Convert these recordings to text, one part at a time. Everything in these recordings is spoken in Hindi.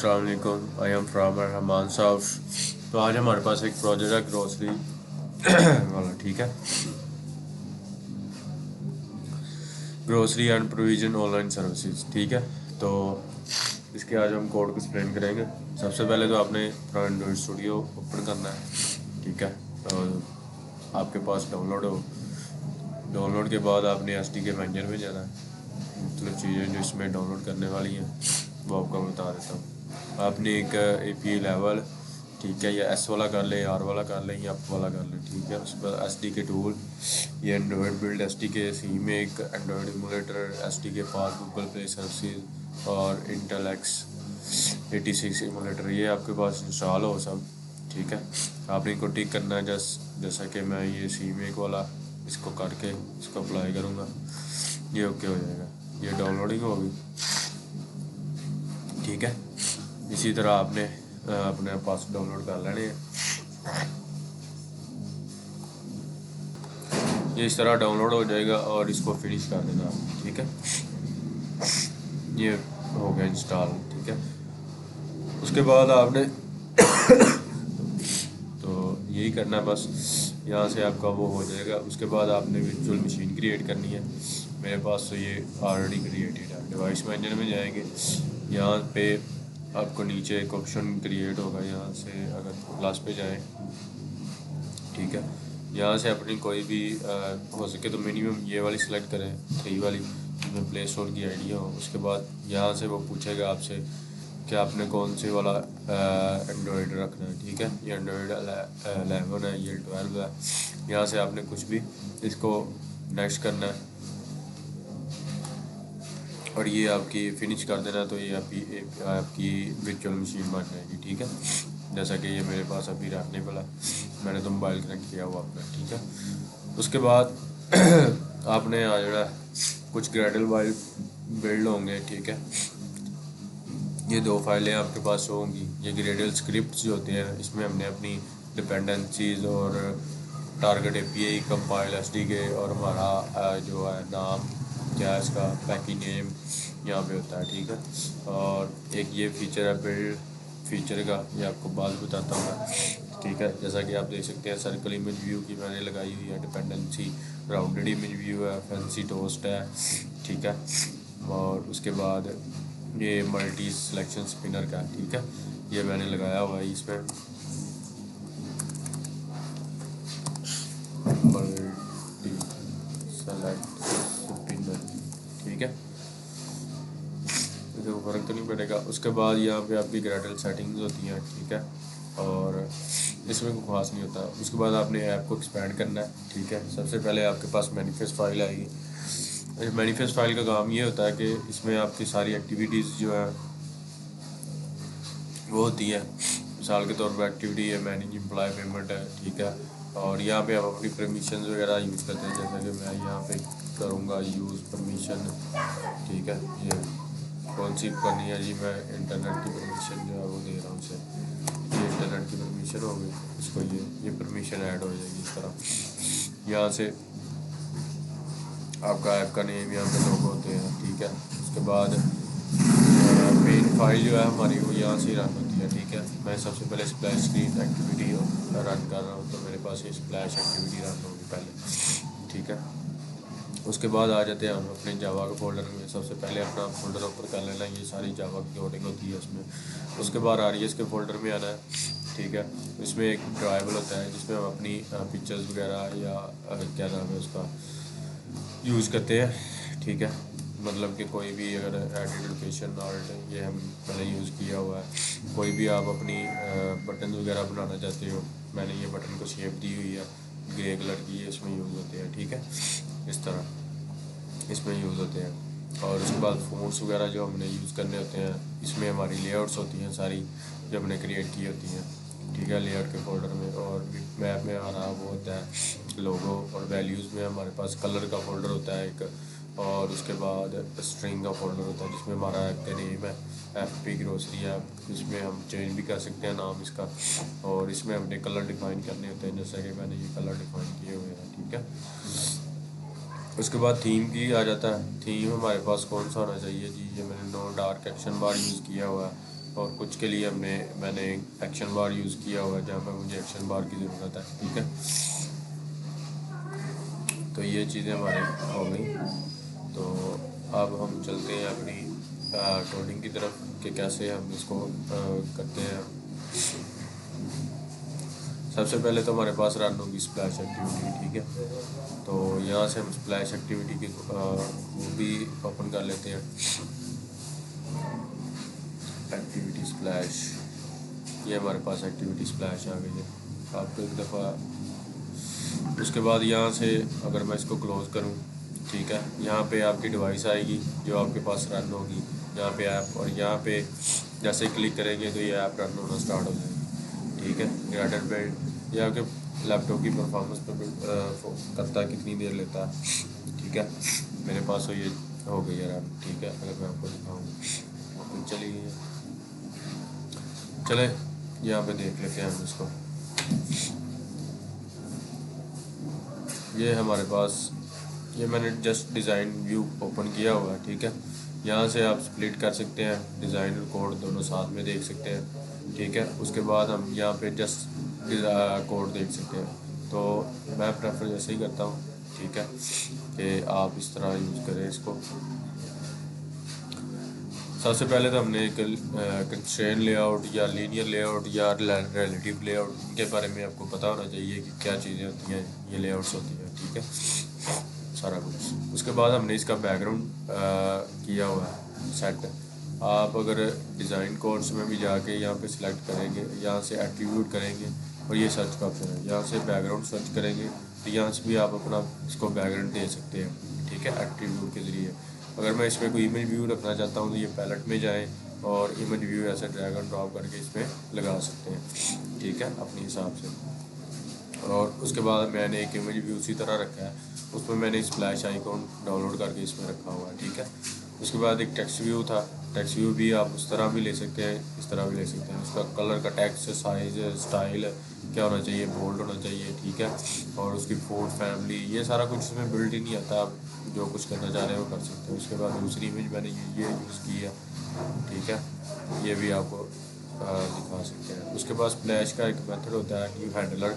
अस्सलाम वालेकुम, आई एम फ्रॉम रहमान साहब। तो आज हमारे पास एक प्रोजेक्ट है ग्रोसरी वाला, ठीक है। Grocery and provision online services, ठीक है। तो इसके आज हम कोड को एक्सप्लेन करेंगे। सबसे पहले तो आपने अपना एंड्रॉइड स्टूडियो ओपन करना है, ठीक है। तो आपके पास डाउनलोड हो, डाउनलोड के बाद आपने एसडीके मैनेजर में जाना है। मतलब चीज़ें जो इसमें डाउनलोड करने वाली हैं वो आपको बता देता हूँ। आपने एक एपीआई लेवल, ठीक है, या एस वाला कर लें, आर वाला कर लें, या अप वाला कर लें, ठीक है। उस पर एस डी के टूल, ये एंड्रॉयड बिल्ड एस डी के, सी में एक एंड्रॉयड इमूलेटर, एस डी के पास गूगल प्ले सर्विसेज और इंटेल x86 इमूलेटर, ये आपके पास इंस्टॉल हो सब, ठीक है। आपने इनको टिक करना है। जैसा कि मैं ये सी में एक वाला इसको करके इसको अप्लाई करूँगा, ये ओके हो जाएगा। ये डाउनलोडिंग होगी, ठीक है। इसी तरह आपने अपने पास डाउनलोड कर लेने हैं। ये इस तरह डाउनलोड हो जाएगा और इसको फिनिश कर देना आप, ठीक है। ये हो गया इंस्टॉल, ठीक है। उसके बाद आपने तो यही करना है बस। यहाँ से आपका वो हो जाएगा। उसके बाद आपने वर्चुअल मशीन क्रिएट करनी है। मेरे पास तो ये ऑलरेडी क्रिएटेड है। डिवाइस मैनेजर में जाएंगे, यहाँ पे आपको नीचे एक ऑप्शन क्रिएट होगा, यहाँ से अगर प्लस पे जाएं, ठीक है। यहाँ से अपनी कोई भी हो सके तो मिनिमम ये वाली सिलेक्ट करें, 3 वाली, जिसमें प्ले स्टोर की आइडिया हो। उसके बाद यहाँ से वो पूछेगा आपसे कि आपने कौन से वाला एंड्रॉयड रखना है, ठीक है। ये एंड्रॉयड 11 है, ये 12 है। यहाँ से आपने कुछ भी इसको नेक्स्ट करना है और ये आपकी फिनिश कर देना, तो ये आपकी वर्चुअल मशीन बन जाएगी, ठीक है। जैसा कि ये मेरे पास अभी रखने वाला, मैंने तो मोबाइल कनेक्ट किया हुआ अपना, ठीक है। उसके बाद आपने आ जाना, कुछ ग्रेडल वाइल बिल्ड होंगे, ठीक है। ये 2 फाइलें आपके पास होंगी। ये ग्रेडल स्क्रिप्ट्स जो होते हैं, इसमें हमने अपनी डिपेंडेंसीज और टारगेट एपीआई, कंपाइल एसडीके और हमारा जो है नाम क्या है इसका, पैकी नेम यहाँ पे होता है, ठीक है। और एक ये फीचर है बिल्ड फीचर का, ये आपको बाद बताता हूँ मैं, ठीक है। जैसा कि आप देख सकते हैं सर्कल इमेज व्यू की मैंने लगाई हुई है डिपेंडेंसी, राउंडेड इमेज व्यू है, फैंसी टोस्ट है, ठीक है। और उसके बाद ये मल्टी सिलेक्शन स्पिनर का, ठीक है, ये मैंने लगाया हुआ है इसमें मल्टी सेलेक्ट स्पिनर, ठीक है। देखो फ़र्क तो नहीं पड़ेगा। उसके बाद यहाँ पे आपकी ग्रेडल सेटिंग्स होती हैं, ठीक है, और इसमें कोई खास नहीं होता। उसके बाद आपने ऐप को एक्सपेंड करना है, ठीक है। सबसे पहले आपके पास मैनिफेस्ट फाइल आएगी। मैनिफेस्ट फाइल का काम ये होता है कि इसमें आपकी सारी एक्टिविटीज़ जो है वो होती है। मिसाल के तौर पर एक्टिविटी है मैनेज एम्प्लॉय पेमेंट है, ठीक है। और यहाँ पे आप अपनी परमिशन वगैरह यूज़ करते हैं, जैसा कि मैं यहाँ पे करूँगा यूज़ परमिशन, ठीक है। ये कौन सी करनी है जी, मैं इंटरनेट की परमिशन जो है वो दे रहा हूँ उसे। ये इंटरनेट की परमिशन होगी, इसको ये परमिशन ऐड हो जाएगी इस तरह। यहाँ से आपका ऐप का नेम यहाँ पे लोग होते हैं, ठीक है। उसके बाद मेन फाइल जो है हमारी वो यहाँ से रन होती है, ठीक है। मैं सबसे पहले स्प्लैश स्क्रीन एक्टिविटी रन कर रहा हूँ, तो मेरे पास ये स्प्लैश एक्टिविटी रन होगी पहले, ठीक है। उसके बाद आ जाते हैं हम अपने जावा के फोल्डर में। सबसे पहले अपना फोल्डर ओपन कर लेना, ये सारी जावा की कोडिंग होती है उसमें। उसके बाद आरईएस के फोल्डर में आना है, ठीक है। इसमें एक ड्राइवल होता है जिसमें हम अपनी पिक्चर्स वगैरह या क्या नाम है उसका यूज़ करते हैं, ठीक है। मतलब कि कोई भी अगर एडिट लोकेशन आर्ट, ये हम पहले यूज़ किया हुआ है। कोई भी आप अपनी बटन वगैरह बनाना चाहते हो, मैंने ये बटन को शेप दी हुई है ग्रे कलर की, ये इसमें यूज़ होते हैं, ठीक है। इस तरह इसमें यूज़ होते हैं। और उसके बाद फ़ॉन्ट्स वगैरह जो हमने यूज़ करने होते हैं, इसमें हमारी लेआउट्स होती हैं सारी जो हमने क्रिएट की होती हैं, ठीक है, लेआउट के फोल्डर में। और मैप में हमारा वो होता है लोगो, और वैल्यूज़ में हमारे पास कलर का फोल्डर होता है एक, और उसके बाद स्ट्रिंग का फोल्डर होता है जिसमें हमारा ऐप का नेम है, एफपी ग्रोसरी ऐप। इसमें हम चेंज भी कर सकते हैं नाम इसका, और इसमें हमने कलर डिफाइन करने होते हैं, जैसा कि मैंने ये कलर डिफाइन किए हुए हैं, ठीक है। उसके बाद थीम की आ जाता है। थीम हमारे पास कौन सा होना चाहिए जी, ये मैंने नो डार्क एक्शन बार यूज़ किया हुआ है। और कुछ के लिए मैंने एक्शन बार यूज़ किया हुआ है जहाँ पर मुझे एक्शन बार की ज़रूरत है, ठीक है। तो ये चीज़ें हमारे हो गई। तो अब हम चलते हैं अपनी कोडिंग की तरफ कि कैसे हम इसको करते हैं। सबसे पहले तो हमारे पास रन होगी स्प्लैश एक्टिविटी, ठीक है। तो यहाँ से हम स्प्लैश एक्टिविटी की वो भी ओपन कर लेते हैं, एक्टिविटी स्प्लैश। ये हमारे पास एक्टिविटी स्प्लैश आ गई है आपको एक दफ़ा। उसके बाद यहाँ से अगर मैं इसको क्लोज़ करूँ, ठीक है, यहाँ पे आपकी डिवाइस आएगी जो आपके पास रन होगी, यहाँ पे ऐप, और यहाँ पे जैसे क्लिक करेंगे तो ये ऐप रन होना स्टार्ट हो जाएगी, ठीक है। ग्रेडर बिल्ड ये आपके लैपटॉप की परफॉर्मेंस पर करता है, कितनी देर लेता है, ठीक है। मेरे पास तो ये हो गई है रन, ठीक है। अगर मैं आपको दिखाऊँ, चली गई है, चले यहाँ पे देख लेते हैं हम इसको। ये हमारे पास, ये मैंने जस्ट डिज़ाइन व्यू ओपन किया हुआ है, ठीक है। यहाँ से आप स्प्लिट कर सकते हैं, डिज़ाइन और कोड दोनों साथ में देख सकते हैं, ठीक है। उसके बाद हम यहाँ पे जस्ट कोड देख सकते हैं। तो मैं प्रेफर ऐसे ही करता हूँ, ठीक है, कि आप इस तरह यूज़ करें इसको। सबसे पहले तो हमने एक कंस्ट्रेन लेआउट या लीनियर लेआउट या रिलेटिव लेआउट, इनके बारे में आपको पता होना चाहिए कि क्या चीज़ें होती हैं, ये लेआउट्स होती हैं, ठीक है, सारा कुछ। उसके बाद हमने इसका बैकग्राउंड किया हुआ है सेट। आप अगर डिज़ाइन कोर्स में भी जाके यहाँ पे सिलेक्ट करेंगे, यहाँ से एट्रीब्यूट करेंगे और ये सर्च का ऑप्शन है, यहाँ से बैकग्राउंड सर्च करेंगे तो यहाँ से भी आप अपना इसको बैकग्राउंड दे सकते हैं, ठीक है, एट्रीब्यूट के ज़रिए। अगर मैं इसमें कोई इमेज व्यू रखना चाहता हूँ तो ये पैलेट में जाएं और इमेज व्यू ऐसे ड्रैग एंड ड्रॉप करके इसमें लगा सकते हैं, ठीक है, अपने हिसाब से। और उसके बाद मैंने एक इमेज व्यू उसी तरह रखा है, उसमें मैंने स्प्लैश आइकॉन डाउनलोड करके इसमें रखा हुआ है, ठीक है। उसके बाद एक टेक्स्ट व्यू था, टेक्स्ट व्यू भी आप उस तरह भी ले सकते हैं, इस तरह भी ले सकते हैं। उसका कलर का टेक्स्ट, साइज, स्टाइल क्या होना चाहिए, बोल्ड होना चाहिए, ठीक है। और उसकी फोर्थ फैमिली, ये सारा कुछ इसमें बिल्ड ही नहीं आता, आप जो कुछ करना चाह रहे हैं वो कर सकते हैं। उसके बाद दूसरी इमेज मैंने ये यूज़ की है, ठीक है, ये भी आपको दिखा सकते हैं। उसके बाद स्प्लैश का एक मेथड होता है न्यू हैंडलर,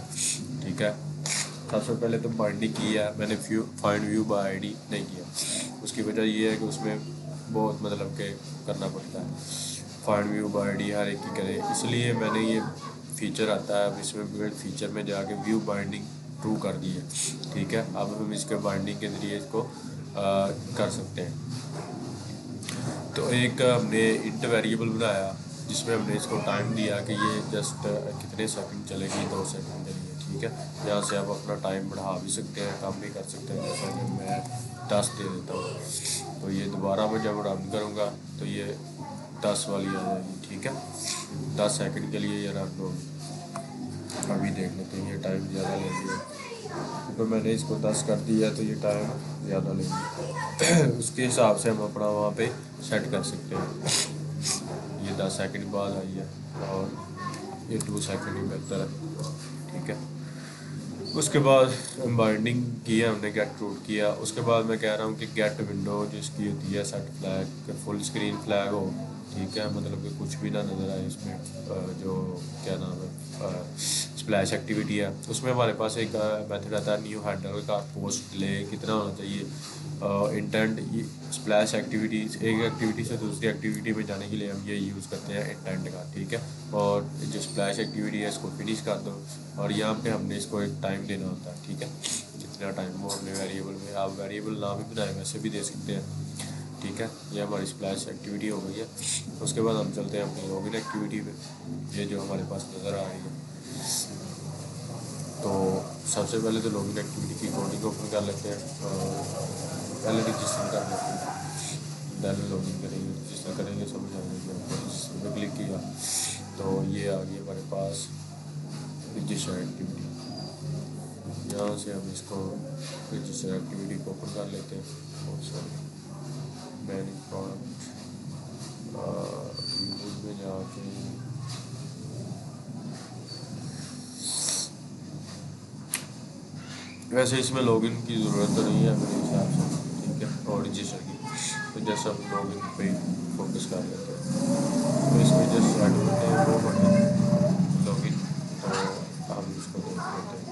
ठीक है। सबसे पहले तो बाइंडिंग की है मैंने, फाइंड व्यू बाय आईडी नहीं किया। उसकी वजह ये है कि उसमें बहुत मतलब के करना पड़ता है, फाइंड व्यू बाय आईडी हर एक की करे, इसलिए मैंने ये फीचर आता है, अब इसमें बिल्ड फीचर में जाके व्यू बाइंडिंग ट्रू कर दी है, ठीक है। अब हम इसके बाइंडिंग के ज़रिए इसको कर सकते हैं। तो एक हमने इंट वेरिएबल बनाया जिसमें हमने इसको टाइम दिया कि ये जस्ट कितने सेकंड चलेगी, 2 सेकंड के लिए, ठीक है। यहाँ से आप अपना टाइम बढ़ा भी सकते हैं, कम भी कर सकते हैं, जैसा कि मैं 10 दे देता हूँ। तो ये दोबारा मैं जब रन करूँगा तो ये 10 वाली आ जाएगी, ठीक है। 10 सेकंड के लिए ये रन होगी। अभी देख लेते हैं, ये टाइम ज़्यादा लेगी, तो मैंने इसको 10 कर दिया तो ये टाइम ज़्यादा लेगी। उसके हिसाब से हम अपना वहाँ पे सेट कर सकते हैं। ये 10 सेकंड बाद आई है और ये 2 सेकंड ही बेहतर है, ठीक है। उसके बाद बाइंडिंग की है हमने, गेट रूट किया। उसके बाद मैं कह रहा हूँ कि गेट विंडो जिसकी होती है set flag, full screen flag हो, ठीक है, मतलब कि कुछ भी ना नज़र आए इसमें, जो क्या नाम है स्प्लैश एक्टिविटी है, उसमें हमारे पास एक मेथड आता है न्यू हैंडल का, पोस्ट डिले कितना होना चाहिए, इंटेंट। स्प्लैश एक्टिविटीज़, एक एक्टिविटी से दूसरी एक्टिविटी में जाने के लिए हम ये यूज़ करते हैं इंटेंट का, ठीक है। और जो स्प्लैश एक्टिविटी है इसको फिनिश कर दो और यहाँ पे हमने इसको एक टाइम देना होता है, ठीक है, कितना टाइम वो हमने वेरिएबल में, आप वेरिएबल ना भी बनाए वैसे भी दे सकते हैं, ठीक है। ये हमारी स्प्लैश एक्टिविटी हो गई है। उसके बाद हम चलते हैं अपनी लॉगिन एक्टिविटी पे, ये जो हमारे पास नज़र आ रही है। तो सबसे पहले तो लॉगिन एक्टिविटी की कोडिंग ओपन कर लेते हैं, पहले रजिस्टर कर लेते हैं, देन लॉगिन करेंगे, रजिस्टर करेंगे, समझ आ जाएगी। रजिस्टर पर क्लिक किया तो ये आ गई हमारे पास रजिस्टर एक्टिविटी। यहाँ से हम इसको रजिस्टर एक्टिविटी को ओपन कर लेते हैं। और सॉरी, मैंने प्रोडक्ट यूज में जाके वैसे इसमें लॉगिन की ज़रूरत तो नहीं है मेरे हिसाब से, ठीक है, और रजिस्टर की। तो जस्ट हम लोग इन पे फोकस कर लेते हैं। तो इसमें जस्ट ऐड होते हैं वो बटन लॉगिन, तो हम इसको देख लेते हैं।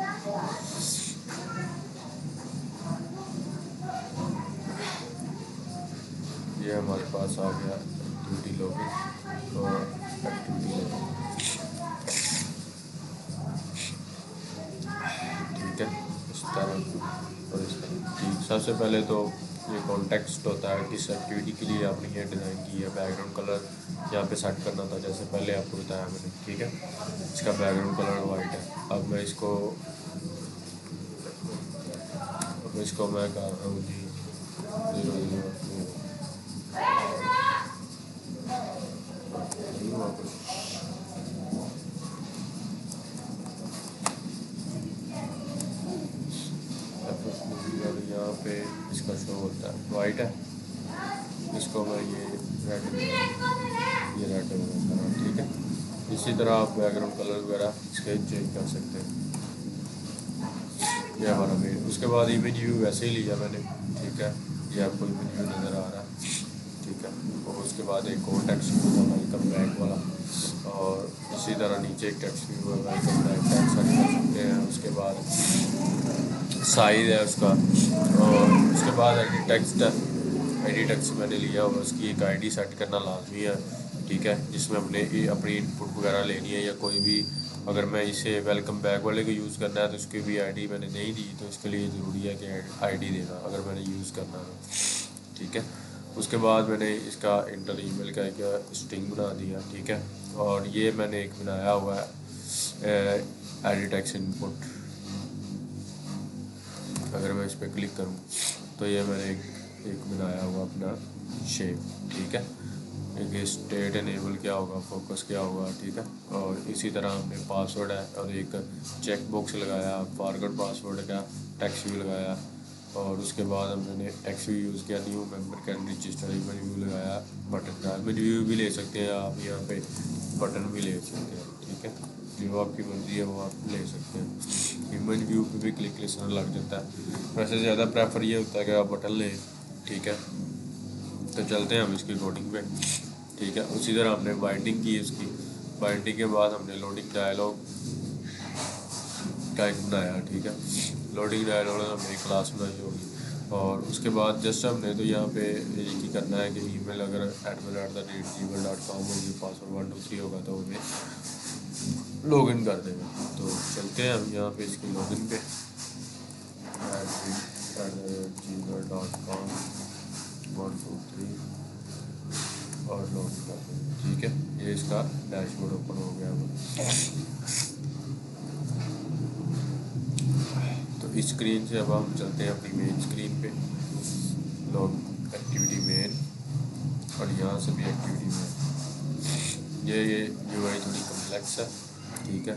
ये हमारे पास आ गया एक्टिविटी लॉगिन और एक्टिविटी लॉगिन, ठीक है इस तरह। और इस तरह ठीक, सबसे पहले तो ये कॉन्टेक्स्ट होता है किस एक्टिविटी के लिए आपने ये डिज़ाइन की है। बैकग्राउंड कलर यहाँ पे सेट करना था, जैसे पहले आपको बताया मैंने, ठीक है। इसका बैकग्राउंड कलर वाइट है। अब इसको मैं कर रहा हूँ जी 002 नहीं हुआ कुछ। और यहाँ पे इसका शो होता है वाइट है, इसको मैं ये रेड कर रहा हूँ, ठीक है। इसी तरह आप बैकग्राउंड कलर वगैरह इसके चेंज कर सकते हैं। ये हमारा मेन, उसके बाद इमेज व्यू वैसे ही लिया मैंने, ठीक है। ये आपको इमेज व्यू नज़र आ रहा है, ठीक है। और उसके बाद एक और टेक्स्ट व्यू था वेलकम बैक वाला, और इसी तरह नीचे एक टेक्स्ट व्यू है वेलकम बैक, टेक्स्ट सेट कर सकते हैं। उसके बाद साइज़ है उसका, और उसके बाद आईडी टेक्स्ट मैंने लिया और उसकी एक आईडी सेट करना लाजमी है, ठीक है। जिसमें हमने अपनी इनपुट वगैरह लेनी है, या कोई भी अगर मैं इसे वेलकम बैक वाले को यूज़ करना है तो उसकी भी आईडी मैंने नहीं दी, तो इसके लिए ज़रूरी है कि आईडी देना अगर मैंने यूज़ करना है, ठीक है। उसके बाद मैंने इसका इंटर ईमेल का एक स्ट्रिंग बना दिया, ठीक है। और ये मैंने एक बनाया हुआ है एडिट टेक्स्ट इनपुट, अगर मैं इस पर क्लिक करूँ तो ये मैंने एक बनाया हुआ अपना शेप, ठीक है। एक स्टेट इनेबल क्या होगा, फोकस क्या होगा, ठीक है। और इसी तरह हमने पासवर्ड है और एक चेक बॉक्स लगाया, फॉरवर्ड पासवर्ड का टेक्स्ट व्यू लगाया, और उसके बाद हमने टेक्स्ट व्यू यूज़ किया, new member can register image view लगाया, बटन का इमेज व्यू भी ले सकते हैं आप, यहाँ पे बटन भी ले सकते हैं, ठीक है। जो आपकी मर्जी है वो आप ले सकते हैं। इमेज व्यू पे भी क्लिक लिसनर लग जाता है, वैसे ज़्यादा प्रेफर ये होता है कि आप बटन लें, ठीक है। तो चलते हैं हम इसकी कोडिंग पे, ठीक है। उसी तरह हमने बाइंडिंग की, उसकी बाइंडिंग के बाद हमने लोडिंग डायलॉग का एक बनाया, ठीक है। लोडिंग डायलॉग हमने एक क्लास बनाई होगी, और उसके बाद जस्ट हमने तो यहाँ पे ये करना है कि ईमेल अगर admin@gmail.com होगी, पासवर्ड 1 2 3 होगा तो हमें लॉगिन कर देगा। तो चलते हैं हम यहाँ पे इसके लॉगिन पे, admin@gmail.com 1 2 3 और लॉग कर देंगे, ठीक है। ये इसका डैशबोर्ड ओपन हो गया हमारा। तो इस स्क्रीन से अब हम चलते हैं अपनी मेन स्क्रीन पे, लॉग एक्टिविटी मेन, और यहाँ से भी एक्टिविटी मेन। ये UI थोड़ी कम्प्लेक्स है, ठीक है।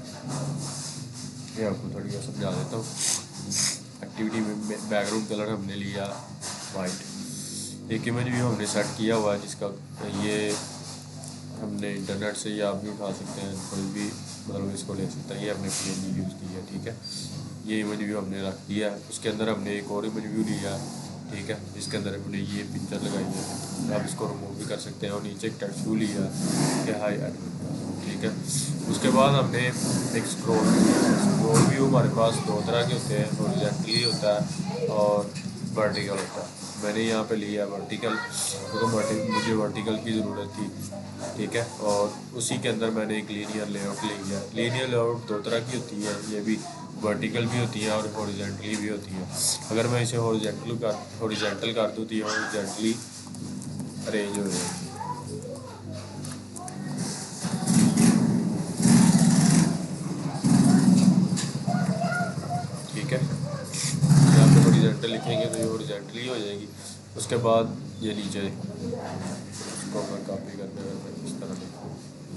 ये आपको थोड़ी समझा देता हूँ। एक्टिविटी में बैकग्राउंड कलर हमने लिया वाइट, एक इमेज भी हमने सेट किया हुआ है जिसका ये हमने इंटरनेट से, या आप भी उठा सकते हैं, कोई भी मतलब इसको ले सकता है। ये हमने PNG यूज़ की है, ठीक है। ये इमेज व्यू हमने रख दिया है। उसके अंदर हमने एक और इमेज व्यू लिया है, ठीक है, जिसके अंदर हमने ये पिक्चर लगाई है, आप इसको रिमूव भी कर सकते हैं। और नीचे एक टेक्स्ट व्यू लिया है कि हाई एडमिन, ठीक है। उसके बाद हमने एक स्क्रॉल व्यू हमारे पास दो तरह के होते हैं, हॉरिजॉन्टली होता है और वर्टिकल होता है। मैंने यहाँ पे लिया वर्टिकल, क्योंकि मुझे वर्टिकल की ज़रूरत थी, ठीक है। और उसी के अंदर मैंने एक लीनियर लेआउट लिया। लीनियर लेआउट दो तरह की होती है, ये भी वर्टिकल भी होती है और हॉरिजॉन्टली भी होती है। अगर मैं इसे हॉरिजॉन्टल कर दूँ तो ये हॉरिजॉन्टली अरेंज हो जाएगी, ठीक है। यहाँ पे हॉरिजॉन्टल लिखेंगे तो ये हॉरिजॉन्टली हो जाएगी। उसके बाद ये नीचे इसको मैं कॉपी करके अगर इस तरह लिखूँ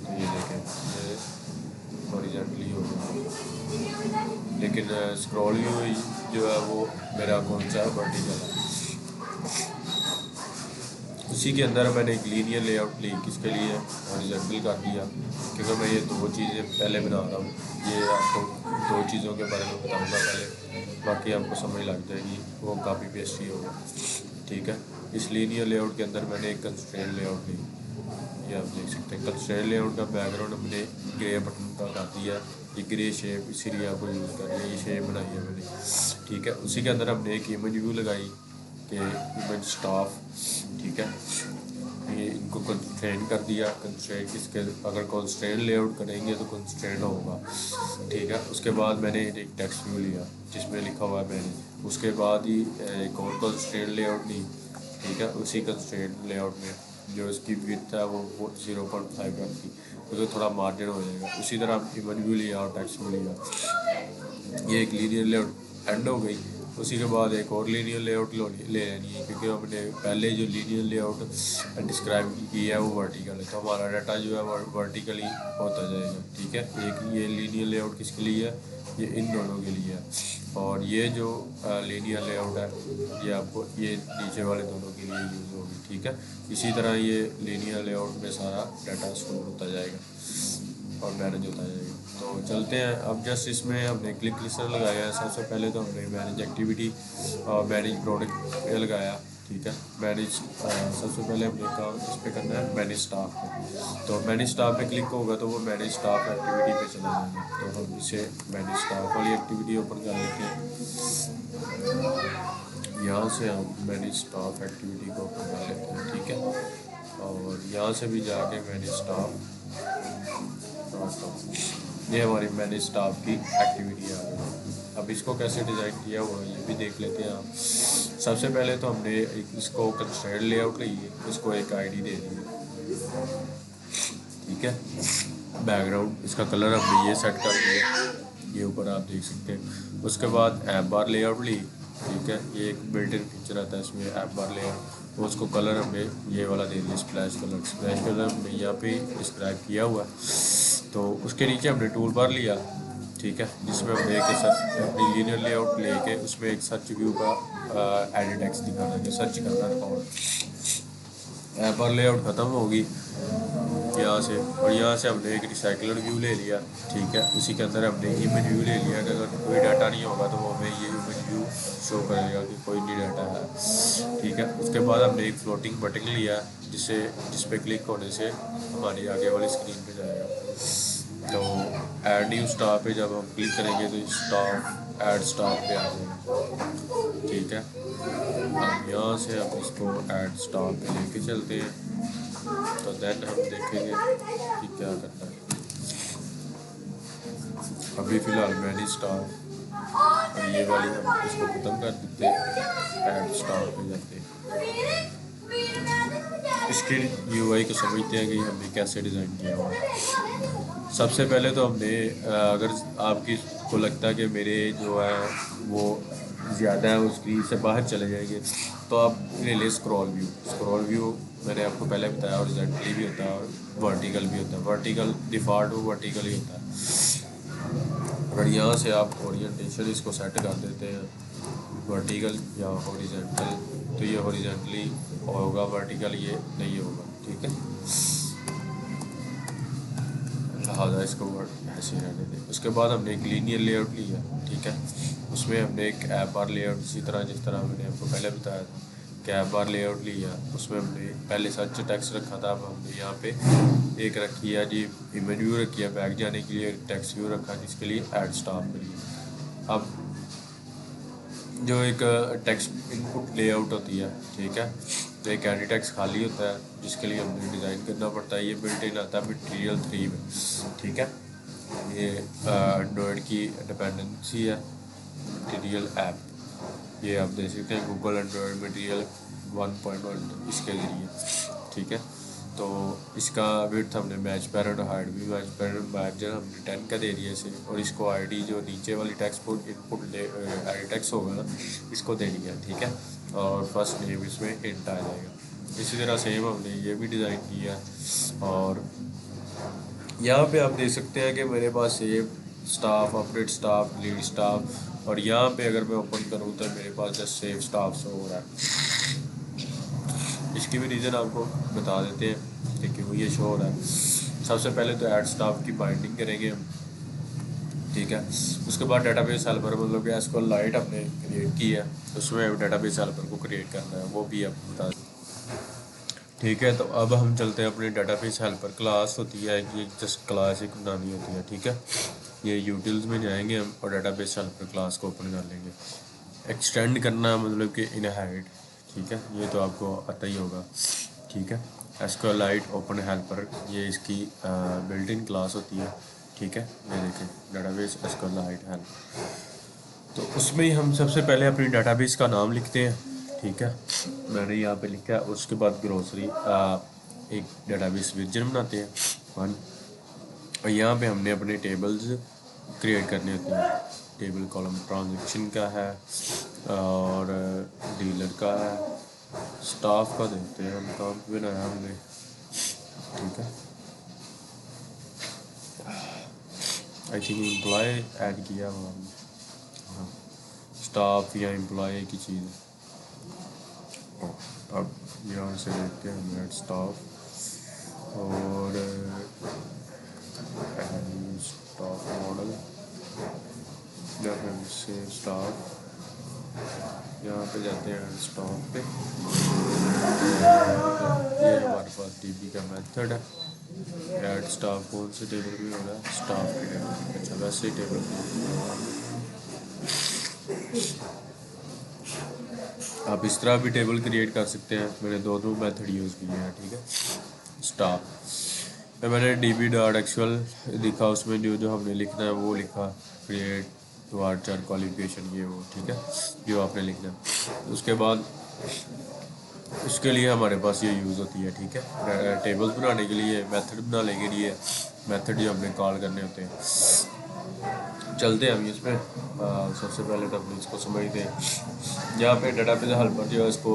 तो ये देखें ये हॉरिजॉन्टली हो गया, लेकिन स्क्रॉल व्यू जो है वो मेरा कौन सा वर्टिकल है। उसी के अंदर मैंने एक लीनियर लेआउट ली, किसके लिए हॉरिजॉन्टल कर दिया, क्योंकि मैं ये दो चीज़ें पहले बना रहा हूँ। ये आपको दो चीज़ों के बारे में बताऊँगा पहले, बाकी आपको समझ लग जाएगी, वो कॉपी पेस्ट ही होगा, ठीक है। इस लीनियर लेआउट के अंदर मैंने एक कंस्ट्रेंट लेआउट ली, ये आप देख सकते हैं। कंस्ट्रेंट लेआउट का बैकग्राउंड हमने ग्रे बटन का कर दिया, ये ग्रे शेप इसीलिए आपको यूज़ कर रही है, ये शेप बनाई है मैंने, ठीक है। उसी के अंदर हमने एक इमेज व्यू लगाई कि इमेज स्टाफ, ठीक है। ये इनको कंस्ट्रेंट कर दिया, कंस्ट्रेंट इसके अगर कंस्ट्रेंट लेआउट करेंगे तो कंस्ट्रेंट होगा, ठीक है। उसके बाद मैंने एक टेक्स्ट व्यू लिया जिसमें लिखा हुआ है मैंने, उसके बाद ही एक और कंस्ट्रेंट लेआउट ली, ठीक है। उसी कंस्ट्रेंट लेआउट में जो इसकी विड्थ है वो 0.5 रखी, तो थोड़ा मार्जिन हो जाएगा। उसी तरह इमेज व्यू लिया और टेक्स्ट व्यू लिया, ये एक लीनियर लेआउट एंड हो गई। उसी के बाद एक और लीनियर लेआउट ले लेनी है, क्योंकि हमने पहले जो लीनियर लेआउट डिस्क्राइब किया है वो वर्टिकल है, तो हमारा डाटा जो है वर्टिकली होता जाएगा, ठीक है। एक ये लीनियर लेआउट किसके लिए है, ये इन दोनों के लिए है, और ये जो लीनियर लेआउट है ये आपको ये नीचे वाले दोनों के लिए यूज़ होगी, ठीक है। इसी तरह ये लीनियर लेआउट में सारा डाटा स्टोर होता जाएगा और मैनेज होता जाएगा। तो चलते हैं अब, जस्ट इसमें हमने क्लिक लिस्टर लगाया है। सबसे पहले तो हमने मैनेज एक्टिविटी और मैनेज प्रोडक्ट लगाया, ठीक है। मैनेज सबसे पहले हमने काम इस पर करना है मैनेज स्टाफ पे, तो मैनेज स्टाफ पे क्लिक होगा तो वो मैनेज स्टाफ एक्टिविटी पे चला जाएगा। तो हम इसे मैनेज स्टाफ वाली एक्टिविटी ओपन कर लेते हैं, यहाँ से हम मैनेज स्टाफ एक्टिविटी को ओपन कर लेते हैं, ठीक है। और यहाँ से भी जाके मैनेज स्टाफ, ये हमारी मैनेज स्टाफ की एक्टिविटी आ गई है। अब इसको कैसे डिज़ाइन किया हुआ है ये भी देख लेते हैं आप। सबसे पहले तो हमने इसको कंस्ट्रेंट लेआउट ली है, इसको एक आईडी दे दी है, ठीक है। बैकग्राउंड इसका कलर हमने ये सेट कर दिया, ये ऊपर आप देख सकते हैं। उसके बाद ऐप बार लेआउट ली, ठीक है। ये एक बिल्ट इन फीचर आता है इसमें ऐप बार लेआउट, तो उसको कलर हमने ये वाला दे दिया स्प्लैश कलर। स्प्लैश कलर हमने यहाँ पे डिस्क्राइब किया हुआ है। तो उसके नीचे हमने टूल बार लिया, ठीक है, जिसमें हमने एक अपनी लीनियर लेआउट लेके उसमें एक सर्च व्यू का एडिट टेक्स्ट दिखाना है, सर्च करना है। और ऐप बार लेआउट ख़त्म होगी यहाँ से, और यहाँ से हमने एक रिसाइकलर व्यू ले लिया, ठीक है। उसी के अंदर हमने इमेज व्यू ले लिया कि अगर कोई डाटा नहीं होगा तो वो हमें ये इमेज व्यू शो करेगा कि कोई नहीं डाटा है, ठीक है। उसके बाद हमने एक फ्लोटिंग बटन लिया जिस पे क्लिक होने से हमारी आगे वाली स्क्रीन पे जाएगा। तो ऐड न्यू स्टाफ पे जब हम क्लिक करेंगे तो स्टाफ ऐड स्टाफ पे आ जाएगा, ठीक है। अब यहाँ से हम इसको ऐड स्टाफ पे लेके चलते हैं, तो देन हम देखेंगे कि क्या करना है। अभी फ़िलहाल मैनेज स्टाफ और ये वाली हम इसको ख़त्म कर देते हैं, ऐड स्टाफ पे जाते हैं। इसके यूआई को समझते हैं कि हमने कैसे डिज़ाइन किया हुआ है। सबसे पहले तो हमने अगर आपकी को लगता है कि मेरे जो है वो ज़्यादा है, वो स्क्रीन से बाहर चले जाएंगे, तो आप ले लें स्क्रॉल व्यू मैंने आपको पहले बताया, हॉरिजॉन्टली भी होता है और वर्टिकल भी होता है। वर्टिकल डिफ़ॉल्ट वो वर्टिकल ही होता है। अगर यहाँ से आप ओरिएंटेशन इसको सेट कर देते हैं वर्टिकल या हॉरिजॉन्टल, तो ये हॉरिजॉन्टली होगा, वर्टिकल ये नहीं होगा, ठीक है। लिहाजा इसको ऐसे ही रहने दें। उसके बाद हमने एक लीनियर लेआउट लिया, ठीक है। उसमें हमने एक ऐप बार लेआउट इसी तरह जिस तरह मैंने आपको पहले बताया था कि ऐप बार लेआउट लिया, उसमें हमने पहले सर्च टेक्स्ट रखा था, अब हमने यहाँ पे एक रखी है जी इमेज व्यू रखी है, बैक जाने के लिए टेक्स्ट व्यू रखा जिसके लिए ऐड स्टाफ के लिए। अब जो एक टेक्स्ट इनपुट लेआउट होती है, ठीक है, तो एक एडिट टेक्स्ट खाली होता है जिसके लिए हमने डिज़ाइन करना पड़ता है। ये बिल्ट इन आता है मटेरियल 3 में, ठीक है। ये एंड्रॉयड की डिपेंडेंसी है मटेरियल ऐप, ये आप देख सकते हैं गूगल एंड्रॉयड मटेरियल 1.1 इसके ज़रिए, ठीक है। तो इसका विड्थ हमने मैच पैरेंट और हाइट भी मैच पैरेंट मार्जिन हमने 10 का दे दिया इसे, और इसको आईडी जो नीचे वाली टेक्स्ट इनपुट आईडी टेक्स्ट होगा ना इसको दे दिया, ठीक है। और फर्स्ट नेम इसमें इंट आ जाएगा। इसी तरह सेम हमने ये भी डिज़ाइन किया है। और यहाँ पे आप देख सकते हैं कि मेरे पास save staff, update staff, lead staff, और यहाँ पे अगर मैं ओपन करूँ तो मेरे पास जस्ट सेव स्टाफ शो हो रहा है। इसकी भी रीज़न आपको बता देते हैं कि क्यों ये शो हो रहा है। सबसे पहले तो ऐड स्टाफ की बाइंडिंग करेंगे हम, ठीक है। उसके बाद डेटाबेस हेल्पर मतलब कि SQLite हमने क्रिएट की है, उसमें डेटाबेस हेल्पर को क्रिएट करना है, वो भी आपको बता दें। ठीक है, तो अब हम चलते हैं अपनी डेटाबेस हेल्पर क्लास होती है कि जस्ट क्लास एक बनानी होती है। ठीक है, ये यूटिल्स में जाएंगे हम और डेटाबेस हेल्पर क्लास को ओपन कर लेंगे। एक्सटेंड करना मतलब कि इनहेरिट, ठीक है, ये तो आपको आता ही होगा। ठीक है, SQLite ओपन हेल्पर ये इसकी बिल्ट इन क्लास होती है। ठीक है, ये देखें डेटाबेस SQLite हेल्प, तो उसमें ही हम सबसे पहले अपनी डेटाबेस का नाम लिखते हैं। ठीक है, मैंने यहाँ पे लिखा है। उसके बाद ग्रोसरी एक डेटाबेस वर्जन बनाते हैं 1, और यहाँ पे हमने अपने टेबल्स क्रिएट करने होते हैं। टेबल कॉलम ट्रांजैक्शन का है और डीलर का है, स्टाफ का देखते हैं हम काम बनाया हमने। ठीक है, आई थिंक एम्प्लॉय ऐड किया हुआ हमने, हाँ, स्टाफ या एम्प्लॉय की चीज़ है। अब यहाँ से देखते हैं हम ऐड स्टाफ और स्टाफ मॉडल या फिर से स्टाफ, यहाँ पे जाते हैं ऐड स्टाफ पे। ये हमारे पास DB का मेथड है। ऐड स्टाफ कौन से टेबल में हो रहा है, स्टाफ के टेबल। अच्छा, वैसे ही टेबल आप इस तरह भी टेबल क्रिएट कर सकते हैं। मैंने दो मेथड यूज़ किए हैं। ठीक है, स्टाफ में मैंने db.actual लिखा, उसमें जो हमने लिखना है वो लिखा, क्रिएट वार्चर क्वालिफिकेशन ये वो। ठीक है, जो आपने लिखना है। उसके बाद इसके लिए हमारे पास ये यूज़ होती है। ठीक है, टेबल्स बनाने के लिए, मेथड बनाने के लिए मेथड जो हमने कॉल करने होते हैं। चलते हैं अभी इसमें। सबसे पहले तो अपने इसको समझते हैं। यहाँ पे डेटाबेस हेल्पर जो है इसको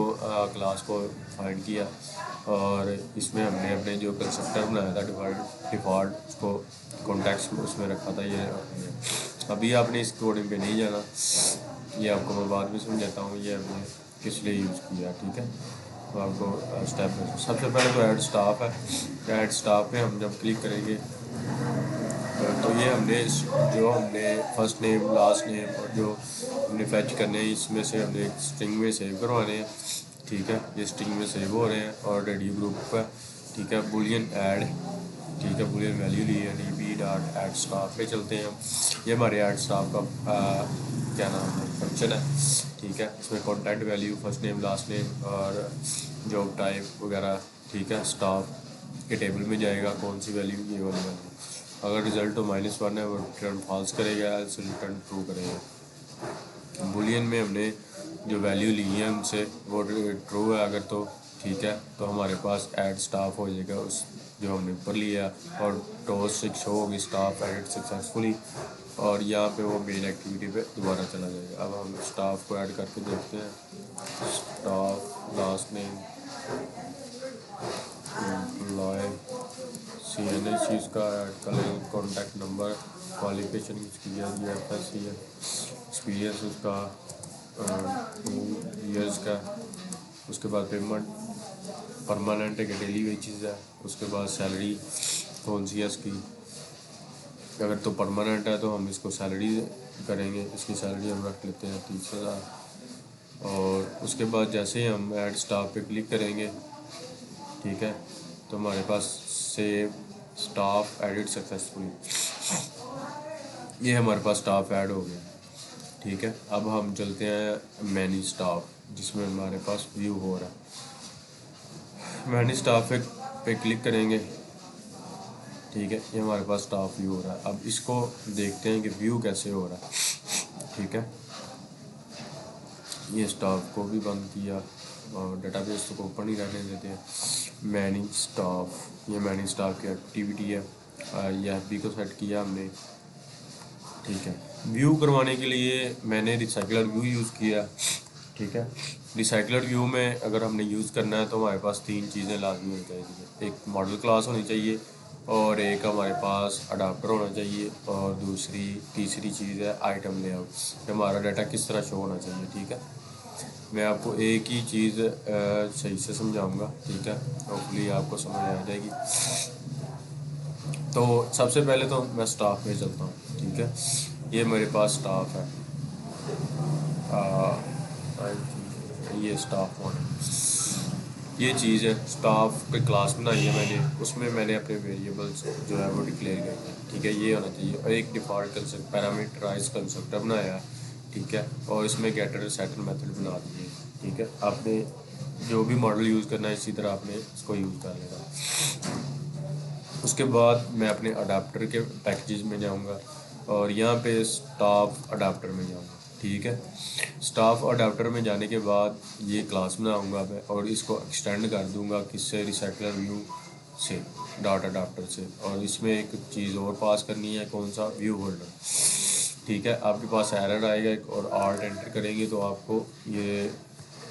क्लास को फाइंड किया और इसमें हमने अपने जो कंस्ट्रक्टर बनाया था डिफ़ॉल्ट उसको कॉन्टेक्स्ट में उसमें रखा था। ये अभी आपने इस कोडिंग पे नहीं जाना, ये आपको मैं बाद में समझाता हूँ ये हमने किस लिए यूज़ किया। ठीक है, तो आपको स्टेप सबसे पहले तो ऐड स्टाफ है। ऐड स्टाफ पे हम जब क्लिक करेंगे तो ये हमने फर्स्ट नेम लास्ट नेम और जो हमने फैच करने हैं इसमें से हमने एक स्ट्रिंग में सेव करवाने हैं। ठीक है, ये स्ट्रिंग में सेव हो रहे हैं और रेडी ग्रुप पर। ठीक है, बुलियन ऐड, ठीक है, बुलियन वैल्यू ली है db.add स्टाफ पे चलते हैं हम। ये हमारे ऐड स्टाफ का क्या नाम है, फंक्शन है। ठीक है, इसमें content value first name last name और जॉब टाइप वगैरह। ठीक है, स्टाफ के टेबल में जाएगा कौन सी वैल्यू, ये वाली वैल्यू। अगर रिजल्ट तो -1 है वो रिटर्न फॉल्स करेगा, एल्स रिटर्न ट्रू करेगा। बुलियन में हमने जो वैल्यू ली है उनसे वो ट्रू है अगर तो, ठीक है, तो हमारे पास ऐड स्टाफ हो जाएगा उस जो हमने ऊपर लिया और टॉस से शो होगी स्टाफ एडिट सक्सेसफुली, और यहाँ पे वो मेन एक्टिविटी पे दोबारा चला जाएगा। अब हम स्टाफ को ऐड करके देखते हैं। Staff last name employ CNH चीज़ का ऐड करें, कॉन्टैक्ट नंबर, क्वालिफिकेशन किसकी है, FSC है, एक्सपीरियंस उसका 2 ईयर्स का। उसके बाद पेमेंट परमानेंट है कि डेली वेजेस है। उसके बाद सैलरी कौन सी है इसकी, अगर तो परमानेंट है तो हम इसको सैलरी करेंगे, इसकी सैलरी हम रख लेते हैं 30,000। और उसके बाद जैसे ही हम ऐड स्टाफ पे क्लिक करेंगे, ठीक है, तो हमारे पास सेव स्टाफ एडिट सक्सेसफुली, ये हमारे पास स्टाफ ऐड हो गया। ठीक है, अब हम चलते हैं मैनेज स्टाफ जिसमें हमारे पास व्यू हो रहा है। मैनेज स्टाफ पे क्लिक करेंगे, ठीक है, ये हमारे पास स्टाफ व्यू हो रहा है। अब इसको देखते हैं कि व्यू कैसे हो रहा है। ठीक है, ये स्टाफ को भी बंद किया और डेटाबेस को ओपन ही रहने देते हैं। मैनेज स्टाफ, ये मैनेज स्टाफ की एक्टिविटी है, ये FB को सेट किया हमने। ठीक है, व्यू करवाने के लिए मैंने रिसाइकलर व्यू यूज़ किया। ठीक है, रिसाइकलर व्यू में अगर हमने यूज़ करना है तो हमारे पास 3 चीज़ें लाजमी होनी चाहिए। एक मॉडल क्लास होनी चाहिए और एक हमारे पास अडाप्टर होना चाहिए और तीसरी चीज़ है आइटम लेआउट, हमारा डाटा किस तरह शो होना चाहिए। ठीक है, मैं आपको एक ही चीज़ सही से समझाऊंगा। ठीक है, होपफुली आपको समझ आ जाएगी। तो सबसे पहले तो मैं स्टाफ में चलता हूँ। ठीक है, ये मेरे पास स्टाफ है, ये स्टाफ मॉडल, ये चीज़ है। स्टाफ की क्लास बनाई है मैंने, उसमें मैंने अपने वेरिएबल्स जो है वो डिक्लेयर किए हैं, ठीक है। ये होना चाहिए। और एक डिफ़ॉल्ट कंस्ट्रक्ट पैरामीटराइज कंस्ट्रक्टर बनाया है, ठीक है। और इसमें गेटर सेटर मेथड बना दिए, ठीक है। आपने जो भी मॉडल यूज़ करना है इसी तरह आपने इसको यूज़ कर लेना। उसके बाद मैं अपने अडाप्टर के पैकेजेस में जाऊंगा और यहाँ पे स्टाफ अडाप्टर में जाऊंगा, ठीक है। स्टाफ अडाप्टर में जाने के बाद ये क्लास बनाऊंगा मैं और इसको एक्सटेंड कर दूंगा किससे, रिसाइकलर व्यू से, डॉट अडाप्टर से। और इसमें एक चीज़ और पास करनी है, कौन सा, व्यू होल्डर, ठीक है। आपके पास एरर आएगा एक, और आर्ट एंटर करेंगे तो आपको ये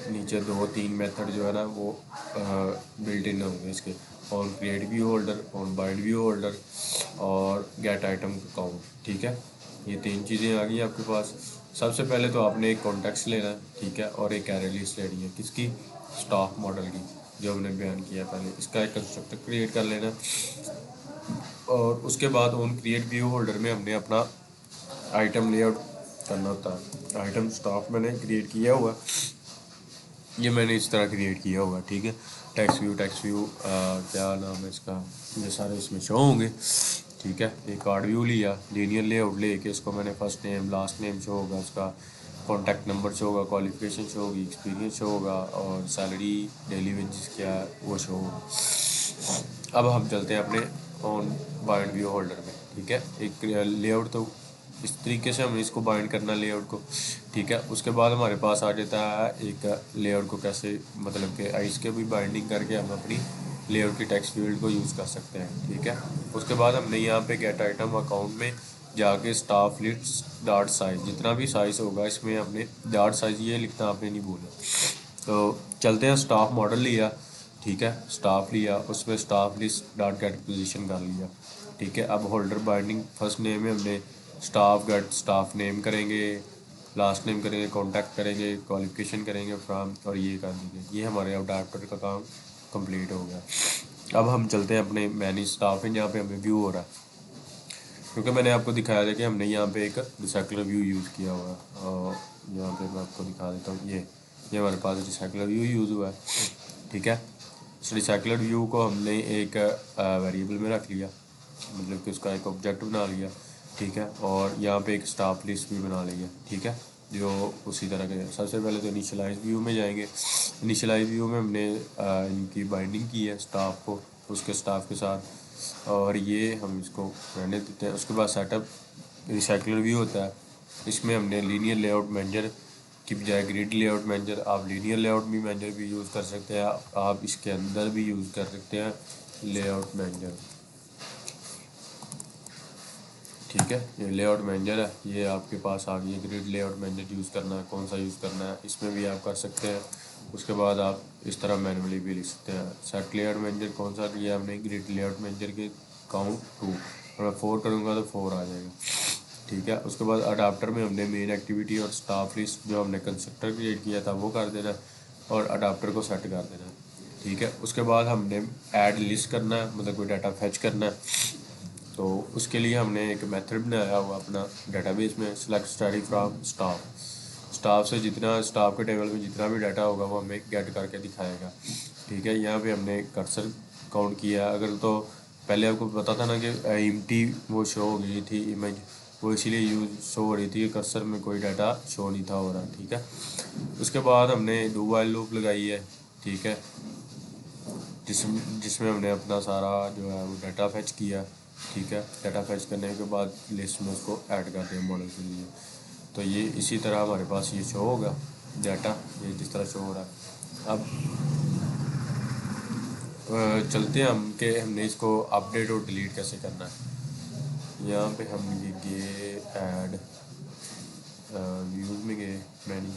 नीचे 2-3 मेथड जो है ना वो बिल्ट इन होंगे इसके, on create view holder, on bind view holder और गेट आइटम काउंट, ठीक है। ये 3 चीज़ें आ गई आपके पास। सबसे पहले तो आपने एक कॉन्टेक्स्ट लेना है, ठीक है, और एक एरे लिस्ट लेनी है, किसकी, स्टाफ मॉडल की, जो हमने बयान किया पहले। इसका एक कंस्ट्रक्टर क्रिएट कर लेना, और उसके बाद ऑन क्रिएट व्यू होल्डर में हमने अपना आइटम लेआउट करना होता है। आइटम स्टाफ मैंने क्रिएट किया हुआ, ये मैंने इस तरह क्रिएट किया होगा, ठीक है। टेक्स्ट व्यू क्या नाम है इसका, ये सारे इसमें शो होंगे, ठीक है। एक कार्ड व्यू लिया, लीनियर लेआउट लेके इसको मैंने first name last name show होगा, उसका कॉन्टैक्ट नंबर शो होगा, क्वालिफिकेशन शो होगी, एक्सपीरियंस शो होगा, और सैलरी डेली वेजेस क्या है वो शो होगा। अब हम चलते हैं अपने ऑन बाइंड व्यू होल्डर में, ठीक है। एक लेआउट तो इस तरीके से हमें इसको बाइंड करना लेआउट को, ठीक है। उसके बाद हमारे पास आ जाता है एक लेआउट को कैसे, मतलब कि इसके भी बाइंडिंग करके हम अपनी लेआउट की टेक्स्ट फील्ड को यूज़ कर सकते हैं, ठीक है। उसके बाद हमने यहाँ पे गेट आइटम अकाउंट में जाके स्टाफ लिस्ट डॉट साइज, जितना भी साइज़ होगा इसमें हमने डॉट साइज ये लिखना आपने नहीं भूलना। तो चलते हैं, स्टाफ मॉडल लिया, ठीक है, स्टाफ लिया, उसमें staff list dot gate position कर लिया, ठीक है। अब होल्डर बाइंडिंग फर्स्ट नेम में हमने स्टाफ गेट स्टाफ नेम करेंगे, लास्ट नेम करेंगे, कॉन्टैक्ट करेंगे, क्वालिफिकेशन करेंगे फ्रॉम, और ये कर देंगे। ये हमारे अडाप्टर का काम कंप्लीट हो गया। अब हम चलते हैं अपने मैनेज स्टाफ में, जहाँ पे हमें व्यू हो रहा है, क्योंकि मैंने आपको दिखाया था कि हमने यहाँ पे एक रिसाइकलर व्यू यूज़ किया हुआ है। और यहाँ पे मैं आपको दिखा देता हूँ, ये हमारे पास रिसाइकलर व्यू यूज़ हुआ है, ठीक है। इस रिसाइकलर व्यू को हमने एक वेरिएबल में रख लिया, मतलब कि उसका एक ऑब्जेक्ट बना लिया, ठीक है। और यहाँ पे एक स्टाफ लिस्ट भी बना लिया, ठीक है, जो उसी तरह के। सबसे पहले तो इनिशियलाइज व्यू में जाएंगे। इनिशियलाइज व्यू में हमने इनकी बाइंडिंग की है स्टाफ को उसके स्टाफ के साथ, और ये हम इसको रहने देते हैं। उसके बाद सेटअप रिसाइकलर व्यू होता है, इसमें हमने लीनियर लेआउट मैनेजर की बजाय ग्रिड लेआउट मैनेजर, आप लीनियर लेआउट भी मैनेजर भी यूज़ कर सकते हैं, आप इसके अंदर भी यूज़ कर सकते हैं लेआउट मैनेजर, ठीक है। ये लेआउट मैनेजर है, ये आपके पास आ गई है। ग्रिड लेआउट मैनेजर यूज़ करना है, कौन सा यूज़ करना है, इसमें भी आप कर सकते हैं। उसके बाद आप इस तरह मैनुअली भी लिख सकते हैं। सेट लेआउट मैनेजर कौन सा किया हमने, ग्रिड लेआउट मैनेजर के काउंट 2, और मैं 4 करूँगा तो 4 आ जाएगा, ठीक है। उसके बाद अडाप्टर में हमने मेन एक्टिविटी और स्टाफ लिस्ट जो हमने कंस्ट्रक्टर क्रिएट किया था वो कर देना, और अडाप्टर को सेट कर देना, ठीक है। उसके बाद हमने ऐड लिस्ट करना है, मतलब कोई डाटा फैच करना है, तो उसके लिए हमने एक मेथड बनाया हुआ अपना डेटाबेस में, select study from staff. Staff से जितना स्टाफ के टेबल में जितना भी डाटा होगा वो हमें गेट करके दिखाएगा, ठीक है। यहाँ पे हमने कर्सर काउंट किया, अगर तो पहले आपको पता था ना कि एम्प्टी वो शो हो गई थी इमेज, वो इसीलिए यूज शो हो रही थी कि कर्सर में कोई डाटा शो नहीं था हो रहा, ठीक है। उसके बाद हमने डू व्हाइल लूप लगाई है, ठीक है, जिसमें हमने अपना सारा जो है वो डाटा फैच किया, ठीक है। डाटा फैच करने के बाद लिस्ट में उसको ऐड कर दिया मॉडल के लिए। तो ये इसी तरह हमारे पास ये शो होगा डाटा, ये जिस तरह शो हो रहा है। अब चलते हैं हम कि हमने इसको अपडेट और डिलीट कैसे करना है। यहाँ पे हम ये ऐड व्यूज़ में गए, मैनी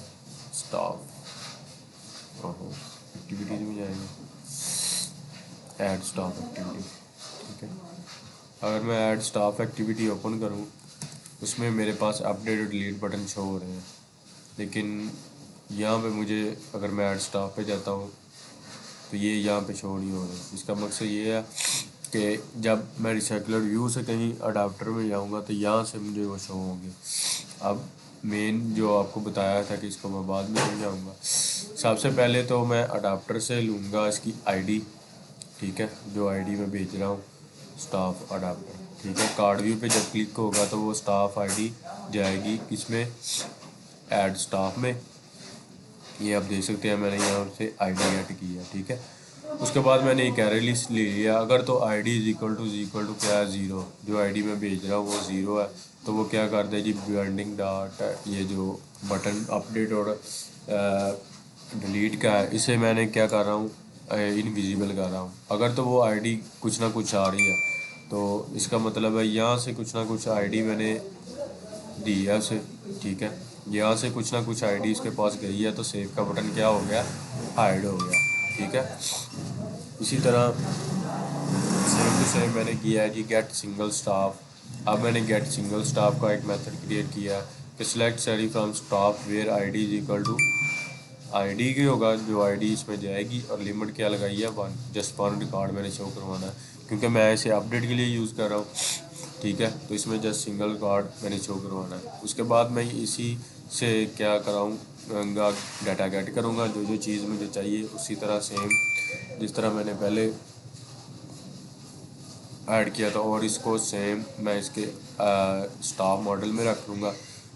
स्टाफ, एक्टिविटीज़ में जाएंगे, ऐड स्टाफ एक्टिविटी, ठीक है। अगर मैं ऐड स्टाफ एक्टिविटी ओपन करूं, उसमें मेरे पास अपडेट और डिलीट बटन शो हो रहे हैं, लेकिन यहाँ पे मुझे, अगर मैं ऐड स्टाफ पे जाता हूँ तो ये यहाँ पे शो नहीं हो रहे। इसका मकसद ये है कि जब मैं रिसाइकलर व्यू से कहीं अडाप्टर में जाऊंगा तो यहाँ से मुझे वो शो होंगे। अब मेन जो आपको बताया था कि इसको मैं बाद में समझाऊंगा। सबसे पहले तो मैं अडाप्टर से लूँगा इसकी आईडी, ठीक है, जो आईडी मैं भेज रहा हूँ, स्टाफ अडाप्टर, ठीक है। कार्ड व्यू पे जब क्लिक होगा तो वो स्टाफ आईडी जाएगी इसमें ऐड स्टाफ में। ये आप देख सकते हैं मैंने यहाँ से आईडी ऐड की है, ठीक है। उसके बाद मैंने एक एरे लिस्ट ले लिया। अगर तो आईडी इज इक्वल टू क्या है, ज़ीरो, जो आईडी मैं भेज रहा हूँ वो ज़ीरो है, तो वो क्या करता है जी, बाइंडिंग डॉट, ये जो बटन अपडेट और डिलीट का है, इसे मैंने क्या कर रहा हूँ, इनविजिबल कर रहा हूँ। अगर तो वो आईडी कुछ ना कुछ आ रही है तो इसका मतलब है यहाँ से कुछ ना कुछ आईडी मैंने दी है उसे, ठीक है। यहाँ से कुछ ना कुछ आईडी इसके पास गई है तो सेव का बटन क्या हो गया, हाइड हो गया, ठीक है। इसी तरह सेम टू सेम मैंने किया है जी गेट सिंगल स्टाफ। अब मैंने गेट सिंगल स्टाफ का एक मेथड क्रिएट किया है कि select salary from staff where ID is equal to, ID की होगा जो आईडी इसमें जाएगी, और लिमिट क्या लगाई है, वन, जस्ट वन रिकॉर्ड मैंने शो करवाना है क्योंकि मैं इसे अपडेट के लिए यूज़ कर रहा हूँ, ठीक है। तो इसमें जस्ट सिंगल रिकॉर्ड मैंने शो करवाना है। उसके बाद मैं इसी से क्या कराऊँगा, डाटा गेट करूँगा, जो जो चीज़ मुझे चाहिए उसी तरह सेम जिस तरह मैंने पहले ऐड किया था, और इसको सेम मैं इसके स्टाफ मॉडल में रख लूँगा,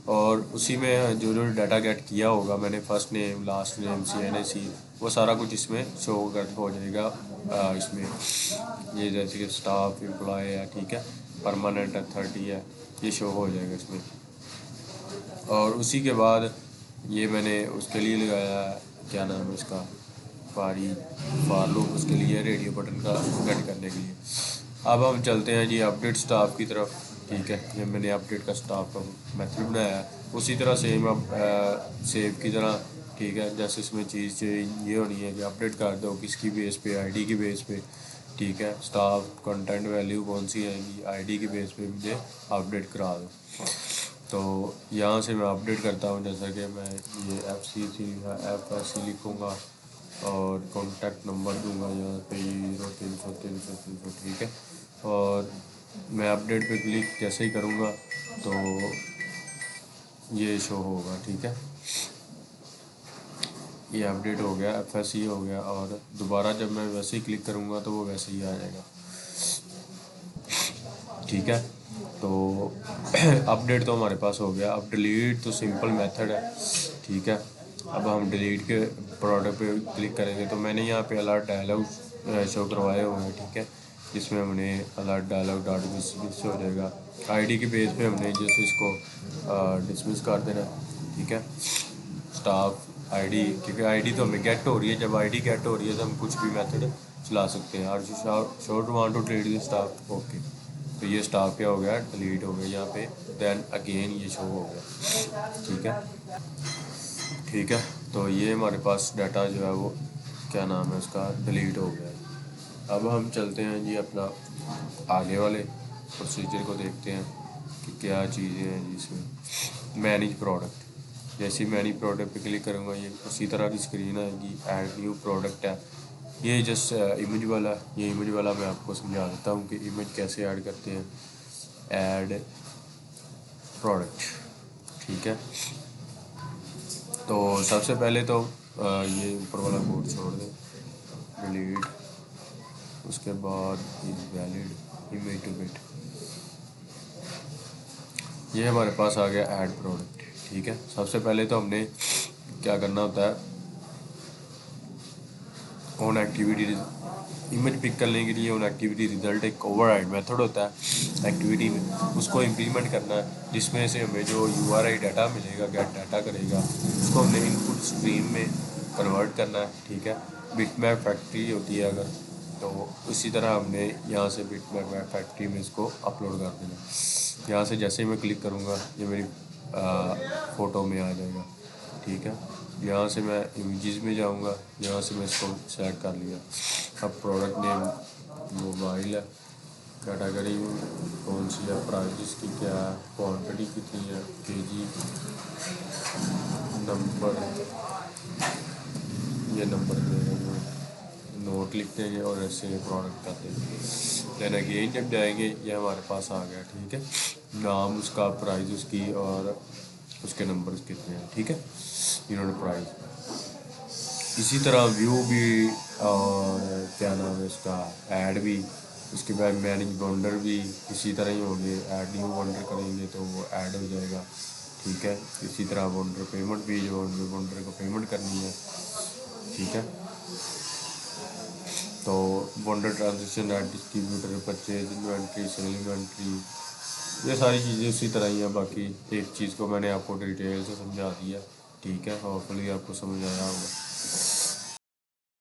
और उसी में जो जो डाटा गेट किया होगा मैंने, first name, last name, CNAC, वो सारा कुछ इसमें शो कर हो जाएगा। इसमें ये जैसे कि स्टाफ एम्प्लॉय है, ठीक है, परमानेंट अथॉरिटी है, ये शो हो जाएगा इसमें। और उसी के बाद ये मैंने उसके लिए लगाया, क्या नाम है इसका, फार लूप, उसके लिए रेडियो बटन का गेट करने के लिए। अब हम चलते हैं जी अपडेट स्टाफ की तरफ, ठीक है। ये मैंने अपडेट का स्टाफ का मेथड बनाया है, उसी तरह सेम अब सेव की तरह, ठीक है। जैसे इसमें चीज़ ये होनी है कि अपडेट कर दो किसकी बेस पे, आईडी की बेस पे, ठीक है। स्टाफ कंटेंट वैल्यू कौन सी आएगी, आईडी की बेस पे मुझे अपडेट करा दो। तो यहाँ से मैं अपडेट करता हूँ, जैसा कि मैं ये FSC लिखूँगा और कॉन्टैक्ट नंबर दूंगा यहाँ पे 0300 ठीक है। और मैं अपडेट पे क्लिक जैसे ही करूँगा तो ये शो होगा, ठीक है। ये अपडेट हो गया, FSC हो गया, और दोबारा जब मैं वैसे ही क्लिक करूँगा तो वो वैसे ही आ जाएगा, ठीक है। तो अपडेट तो हमारे पास हो गया। अब डिलीट तो सिंपल मेथड है, ठीक है। अब हम डिलीट के प्रोडक्ट पे क्लिक करेंगे तो मैंने यहाँ पे अलर्ट डायलॉग शो करवाए हुए हैं, ठीक है, जिसमें हमने अलर्ट डायलॉग डॉट डिसमिस हो जाएगा। आईडी के बेस पे हमने जैसे इसको डिसमिस कर देना, ठीक है। स्टाफ आईडी, क्योंकि आईडी तो हमें गेट हो रही है, जब आईडी गेट हो रही है तो हम कुछ भी मेथड चला सकते हैं। और short want to delete this staff, okay, तो ये स्टाफ क्या हो गया, डिलीट हो गया यहाँ पे, देन अगेन ये शो हो गया, ठीक है, ठीक है। तो ये हमारे पास डाटा जो है वो क्या नाम है उसका, डिलीट हो गया। अब हम चलते हैं जी अपना आगे वाले प्रोसीजर को देखते हैं कि क्या चीज़ें हैं जिसमें। मैनेज प्रोडक्ट, जैसे ही मैनेज प्रोडक्ट पे क्लिक करूँगा ये उसी तरह की स्क्रीन आएगी। ऐड न्यू प्रोडक्ट है, ये जस्ट इमेज वाला, ये इमेज वाला मैं आपको समझा देता हूँ कि इमेज कैसे ऐड करते हैं। ऐड प्रोडक्ट, ठीक है। तो सबसे पहले तो ये ऊपर वाला कोड छोड़ दें, डिलीट, उसके बाद is valid image two bit, ये हमारे पास आ गया ऐड प्रोडक्ट, ठीक है। सबसे पहले तो हमने क्या करना होता है, ऑन एक्टिविटी इमेज पिक करने के लिए ऑन एक्टिविटी रिजल्ट एक ओवरराइड मेथड होता है एक्टिविटी में, उसको इम्प्लीमेंट करना है, जिसमें से हमें जो URI डाटा मिलेगा, गेट डाटा करेगा, उसको हमने इनपुट स्ट्रीम में कन्वर्ट करना है, ठीक है। बिटमैप फैक्ट्री होती है अगर, तो इसी तरह हमने यहाँ से बिटमैप फैक्ट्री में इसको अपलोड कर देना है। यहाँ से जैसे ही मैं क्लिक करूँगा ये मेरी फ़ोटो में आ जाएगा, ठीक है। यहाँ से मैं इमेजेस में जाऊँगा, यहाँ से मैं इसको सेलेक्ट कर लिया। अब प्रोडक्ट नेम मोबाइल है, कैटेगरी कौन सी है, प्राइस की क्या है, क्वांटिटी कितनी है, केजी, नंबर, ये नंबर नोट लिख देंगे और ऐसे प्रोडक्ट कर देंगे। देन अगेन जब जाएंगे ये हमारे पास आ गया, ठीक है, नाम उसका, प्राइस उसकी और उसके नंबर्स कितने हैं, ठीक है, इन्होंने प्राइस। इसी तरह व्यू भी और क्या नाम है उसका, ऐड भी, उसके बाद मैनेज बॉन्डर भी इसी तरह ही होंगे। ऐड न्यू बॉन्डर करेंगे तो वो ऐड हो जाएगा, ठीक है। इसी तरह बॉन्डर पेमेंट भी, जो बॉन्डर को पेमेंट करनी है, ठीक है। तो vendor transaction add distributor, purchase, inventory, sale inventory, ये सारी चीज़ें उसी तरह ही हैं। बाकी एक चीज़ को मैंने आपको डिटेल से समझा दिया, ठीक है, होपफुली आपको समझ आया होगा।